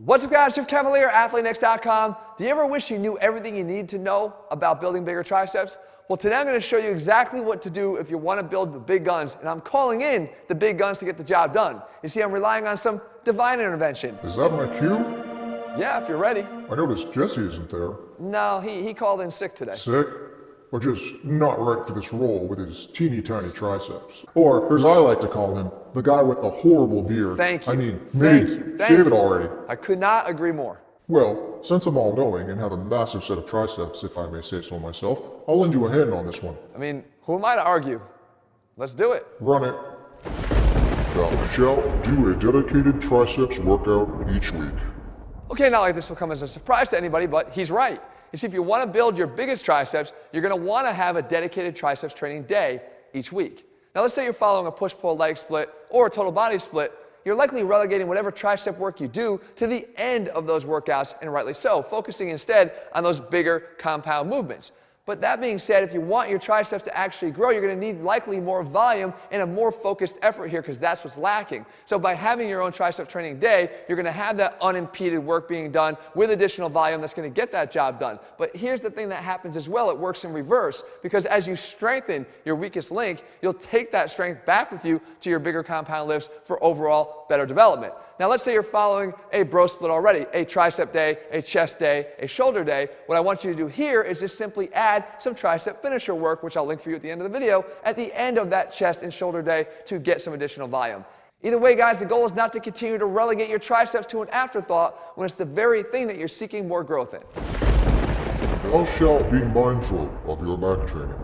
What's up guys, Jeff Cavalier, ATHLEAN-X.com. Do you ever wish you knew everything you need to know about building bigger triceps? Well, today I'm going to show you exactly what to do if you want to build the big guns, and I'm calling in the big guns to get the job done. You see, I'm relying on some divine intervention. Is that my cue? Yeah, if you're ready. I noticed Jesse isn't there. No, he called in sick today. Sick? Or just not right for this role with his teeny tiny triceps. Or, as I like to call him, the guy with the horrible beard. Thank you. I mean, me. Shave it already. I could not agree more. Well, since I'm all-knowing and have a massive set of triceps, if I may say so myself, I'll lend you a hand on this one. I mean, who am I to argue? Let's do it. Run it. Thou shalt do a dedicated triceps workout each week. Okay, not like this will come as a surprise to anybody, but he's right. You see, if you want to build your biggest triceps, you're going to want to have a dedicated triceps training day each week. Now, let's say you're following a push-pull leg split or a total body split. You're likely relegating whatever tricep work you do to the end of those workouts, and rightly so, focusing instead on those bigger compound movements. But that being said, if you want your triceps to actually grow, you're going to need likely more volume and a more focused effort here, because that's what's lacking. So by having your own tricep training day, you're going to have that unimpeded work being done with additional volume that's going to get that job done. But here's the thing that happens as well. It works in reverse, because as you strengthen your weakest link, you'll take that strength back with you to your bigger compound lifts for overall better development. Now let's say you're following a bro split already, a tricep day, a chest day, a shoulder day. What I want you to do here is just simply add some tricep finisher work, which I'll link for you at the end of the video, at the end of that chest and shoulder day to get some additional volume. Either way, guys, the goal is not to continue to relegate your triceps to an afterthought when it's the very thing that you're seeking more growth in. Thou shalt be mindful of your back training.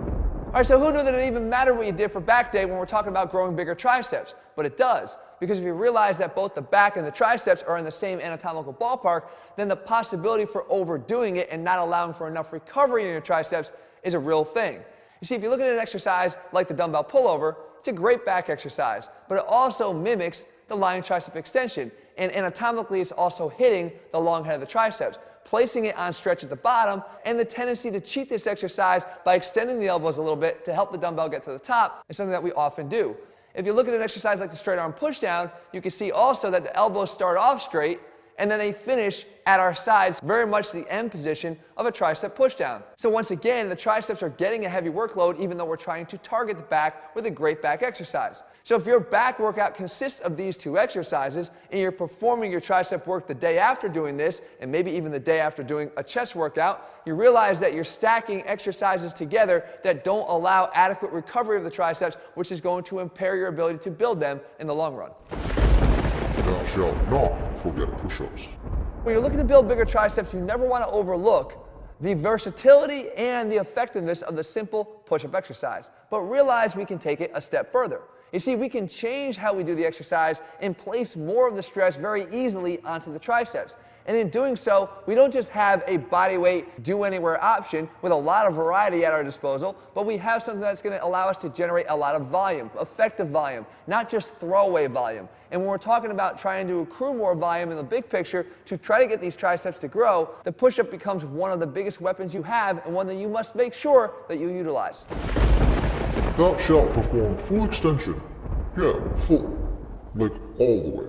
All right, so who knew that it even mattered what you did for back day when we're talking about growing bigger triceps? But it does, because if you realize that both the back and the triceps are in the same anatomical ballpark, then the possibility for overdoing it and not allowing for enough recovery in your triceps is a real thing. You see, if you look at an exercise like the dumbbell pullover, it's a great back exercise, but it also mimics the lying tricep extension, and anatomically it's also hitting the long head of the triceps, placing it on stretch at the bottom, and the tendency to cheat this exercise by extending the elbows a little bit to help the dumbbell get to the top is something that we often do. If you look at an exercise like the straight arm pushdown, you can see also that the elbows start off straight and then they finish at our sides, very much the end position of a tricep pushdown. So once again, the triceps are getting a heavy workload even though we're trying to target the back with a great back exercise. So if your back workout consists of these two exercises and you're performing your tricep work the day after doing this, and maybe even the day after doing a chest workout, you realize that you're stacking exercises together that don't allow adequate recovery of the triceps, which is going to impair your ability to build them in the long run. Thou shalt not forget push-ups. When you're looking to build bigger triceps, you never want to overlook the versatility and the effectiveness of the simple push-up exercise. But realize we can take it a step further. You see, we can change how we do the exercise and place more of the stress very easily onto the triceps. And in doing so, we don't just have a body weight, do anywhere option with a lot of variety at our disposal, but we have something that's going to allow us to generate a lot of volume, effective volume, not just throwaway volume. And when we're talking about trying to accrue more volume in the big picture to try to get these triceps to grow, the push-up becomes one of the biggest weapons you have and one that you must make sure that you utilize. Thou shalt perform full extension. Yeah, full. Like all the way.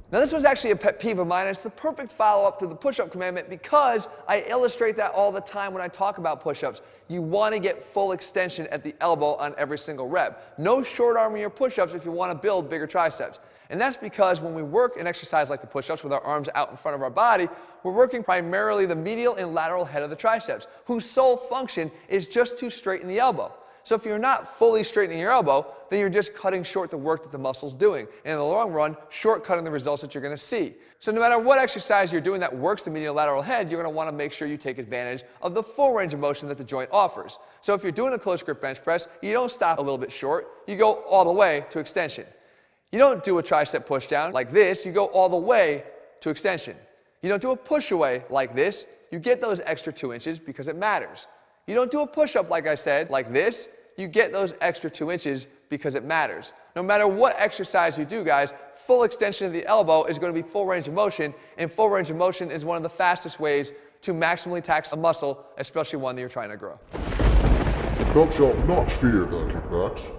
Now this was actually a pet peeve of mine. It's the perfect follow-up to the push-up commandment because I illustrate that all the time when I talk about push-ups. You want to get full extension at the elbow on every single rep. No short arming your push-ups if you want to build bigger triceps. And that's because when we work an exercise like the push-ups with our arms out in front of our body, we're working primarily the medial and lateral head of the triceps, whose sole function is just to straighten the elbow. So if you're not fully straightening your elbow, then you're just cutting short the work that the muscle's doing. And in the long run, shortcutting the results that you're going to see. So no matter what exercise you're doing that works the medial lateral head, you're going to want to make sure you take advantage of the full range of motion that the joint offers. So if you're doing a close grip bench press, you don't stop a little bit short, you go all the way to extension. You don't do a tricep push down like this, you go all the way to extension. You don't do a push away like this, you get those extra 2 inches because it matters. You don't do a push up like I said, like this, you get those extra 2 inches because it matters. No matter what exercise you do, guys, full extension of the elbow is going to be full range of motion, and full range of motion is one of the fastest ways to maximally tax a muscle, especially one that you're trying to grow. Thou shalt not fear thy kickbacks.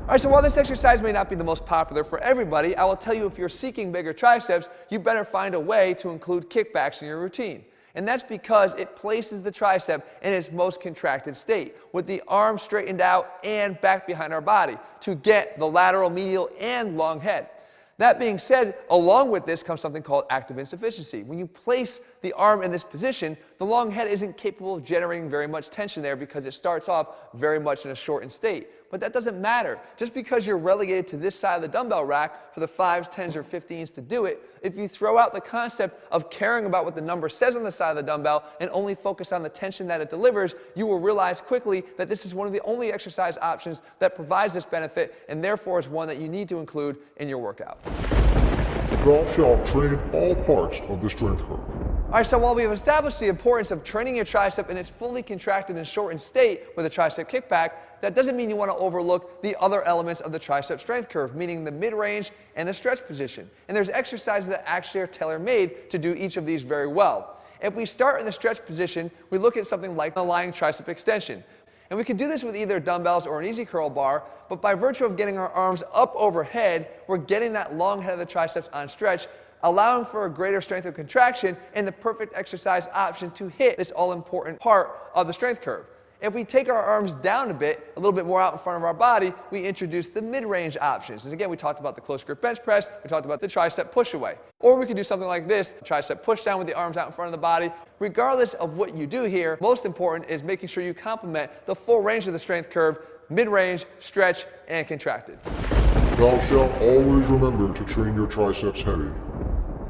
All right, so while this exercise may not be the most popular for everybody, I will tell you if you're seeking bigger triceps, you better find a way to include kickbacks in your routine. And that's because it places the tricep in its most contracted state, with the arm straightened out and back behind our body to get the lateral, medial, and long head. That being said, along with this comes something called active insufficiency. When you place the arm in this position, the long head isn't capable of generating very much tension there because it starts off very much in a shortened state. But that doesn't matter. Just because you're relegated to this side of the dumbbell rack for the 5s, 10s, or 15s to do it, if you throw out the concept of caring about what the number says on the side of the dumbbell and only focus on the tension that it delivers, you will realize quickly that this is one of the only exercise options that provides this benefit and therefore is one that you need to include in your workout. Thou shalt train all parts of the strength curve. All right, so while we have established the importance of training your tricep in its fully contracted and shortened state with a tricep kickback, that doesn't mean you want to overlook the other elements of the tricep strength curve, meaning the mid-range and the stretch position. And there's exercises that actually are tailor-made to do each of these very well. If we start in the stretch position, we look at something like a lying tricep extension. And we can do this with either dumbbells or an easy curl bar, but by virtue of getting our arms up overhead, we're getting that long head of the triceps on stretch, allowing for a greater strength of contraction and the perfect exercise option to hit this all-important part of the strength curve. If we take our arms down a little bit more out in front of our body, we introduce the mid-range options. And again, we talked about the close grip bench press, we talked about the tricep push away. Or we could do something like this, tricep push down with the arms out in front of the body. Regardless of what you do here, most important is making sure you complement the full range of the strength curve, mid-range, stretch, and contracted. Thou shalt always remember to train your triceps heavy.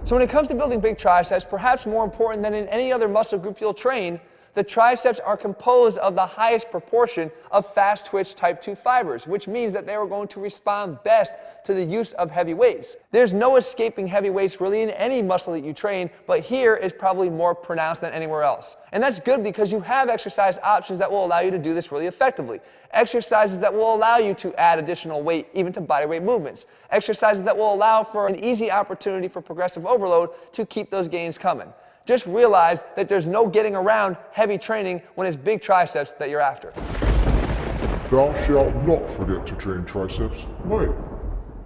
So when it comes to building big triceps, perhaps more important than in any other muscle group you'll train, the triceps are composed of the highest proportion of fast twitch type 2 fibers, which means that they are going to respond best to the use of heavy weights. There's no escaping heavy weights really in any muscle that you train, but here is probably more pronounced than anywhere else. And that's good because you have exercise options that will allow you to do this really effectively. Exercises that will allow you to add additional weight even to bodyweight movements. Exercises that will allow for an easy opportunity for progressive overload to keep those gains coming. Just realize that there's no getting around heavy training when it's big triceps that you're after. Thou shalt not forget to train triceps light.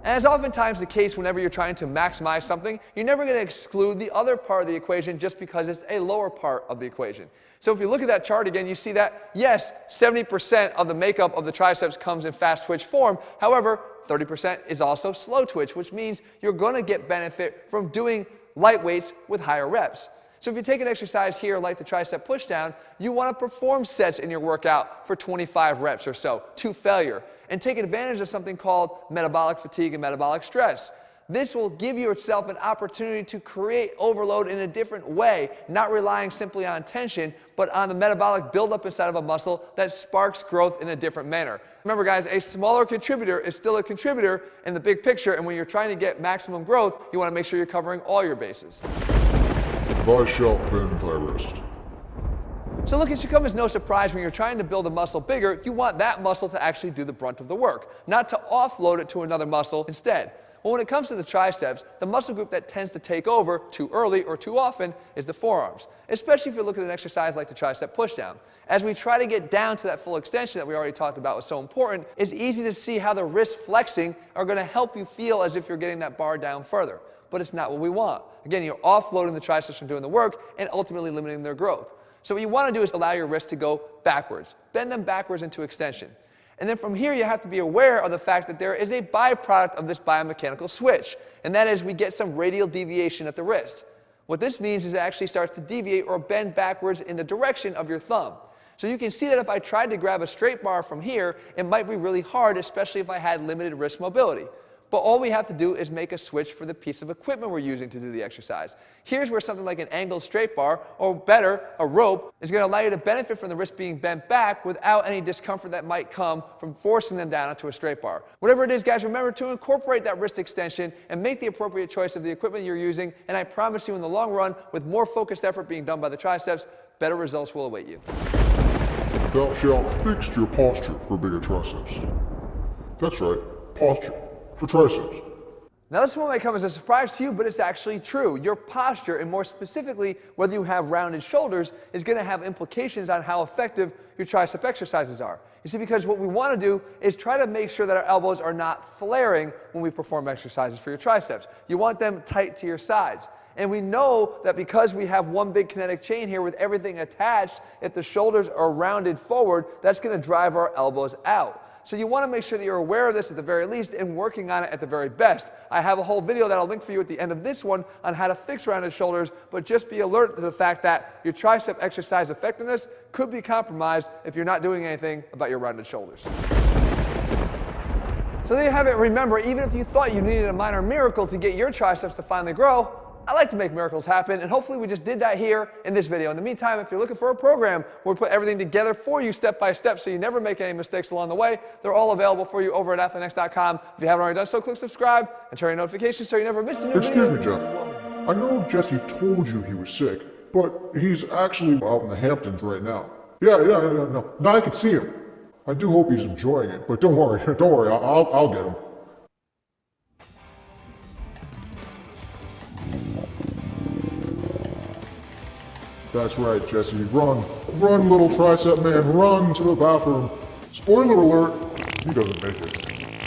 As oftentimes the case whenever you're trying to maximize something, you're never going to exclude the other part of the equation just because it's a lower part of the equation. So if you look at that chart again, you see that, yes, 70% of the makeup of the triceps comes in fast twitch form. However, 30% is also slow twitch, which means you're going to get benefit from doing light weights with higher reps. So if you take an exercise here like the tricep pushdown, you want to perform sets in your workout for 25 reps or so to failure and take advantage of something called metabolic fatigue and metabolic stress. This will give yourself an opportunity to create overload in a different way, not relying simply on tension, but on the metabolic buildup inside of a muscle that sparks growth in a different manner. Remember guys, a smaller contributor is still a contributor in the big picture, and when you're trying to get maximum growth, you want to make sure you're covering all your bases. Thou shalt bend thy wrist. So look, it should come as no surprise when you're trying to build a muscle bigger, you want that muscle to actually do the brunt of the work, not to offload it to another muscle instead. Well, when it comes to the triceps, the muscle group that tends to take over too early or too often is the forearms, especially if you look at an exercise like the tricep pushdown. As we try to get down to that full extension that we already talked about was so important, it's easy to see how the wrist flexing are going to help you feel as if you're getting that bar down further. But it's not what we want. Again, you're offloading the triceps from doing the work and ultimately limiting their growth. So what you want to do is allow your wrists to go backwards. Bend them backwards into extension. And then from here, you have to be aware of the fact that there is a byproduct of this biomechanical switch, and that is we get some radial deviation at the wrist. What this means is it actually starts to deviate or bend backwards in the direction of your thumb. So you can see that if I tried to grab a straight bar from here, it might be really hard, especially if I had limited wrist mobility. But all we have to do is make a switch for the piece of equipment we're using to do the exercise. Here's where something like an angled straight bar, or better, a rope, is going to allow you to benefit from the wrist being bent back without any discomfort that might come from forcing them down onto a straight bar. Whatever it is, guys, remember to incorporate that wrist extension and make the appropriate choice of the equipment you're using, and I promise you in the long run, with more focused effort being done by the triceps, better results will await you. Thou shalt fix your posture for bigger triceps. That's right, posture for triceps. Now this one might come as a surprise to you, but it's actually true. Your posture, and more specifically whether you have rounded shoulders, is going to have implications on how effective your tricep exercises are. You see, because what we want to do is try to make sure that our elbows are not flaring when we perform exercises for your triceps. You want them tight to your sides. And we know that because we have one big kinetic chain here with everything attached, if the shoulders are rounded forward, that's going to drive our elbows out. So you want to make sure that you're aware of this at the very least and working on it at the very best. I have a whole video that I'll link for you at the end of this one on how to fix rounded shoulders, but just be alert to the fact that your tricep exercise effectiveness could be compromised if you're not doing anything about your rounded shoulders. So there you have it. Remember, even if you thought you needed a minor miracle to get your triceps to finally grow, I like to make miracles happen, and hopefully we just did that here in this video. In the meantime, if you're looking for a program where we put everything together for you step by step so you never make any mistakes along the way, they're all available for you over at ATHLEAN-X.com. If you haven't already done so, click subscribe and turn on notifications so you never miss a new video. Excuse me, Jeff. I know Jesse told you he was sick, but he's actually out in the Hamptons right now. Yeah, no. Now I can see him. I do hope he's enjoying it, but don't worry, I'll get him. That's right, Jesse. Run, little tricep man, run to the bathroom. Spoiler alert, he doesn't make it.